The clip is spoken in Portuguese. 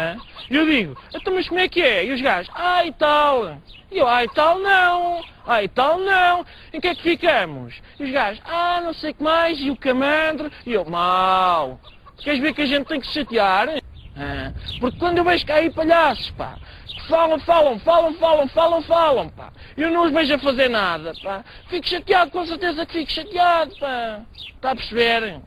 Hã? E eu digo, então mas como é que é? E os gajos, e tal. E eu, e tal não. E tal não. Em que é que ficamos? E os gajos, não sei o que mais. E o camandro. E eu, mau. Queres ver que a gente tem que se chatear? Porque quando eu vejo cá aí palhaços, pá, que falam, pá, eu não os vejo a fazer nada, pá, fico chateado, com certeza que fico chateado, pá, está a perceber?